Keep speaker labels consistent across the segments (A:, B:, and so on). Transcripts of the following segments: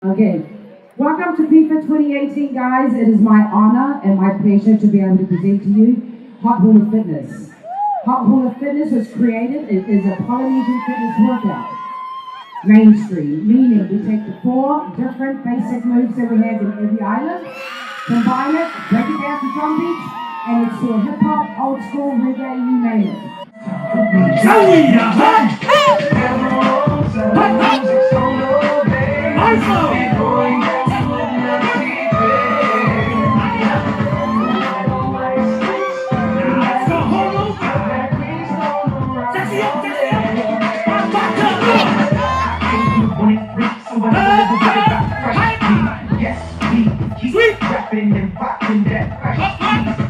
A: Okay, welcome to FIFA 2018, guys. It is my honor and my pleasure to be able to present to you Hot Hall of Fitness. Hot Hall of Fitness was created, it is a Polynesian fitness workout. Mainstream, meaning we take the 4 different basic moves that we have in every island, combine it, break it down to drum beats, and it's to a hip hop, old school, reggae, you name it.
B: Rapping and rocking that fresh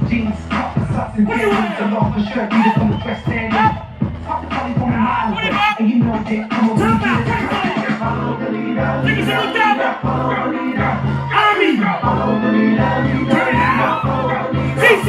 B: jeans, socks and jeans, along the shirt, beat it from the West End. Talk to Polly from a mile away, and you know that I'm a follow the leader, take a single down, follow the leader, Army, follow the leader, turn it out, CC.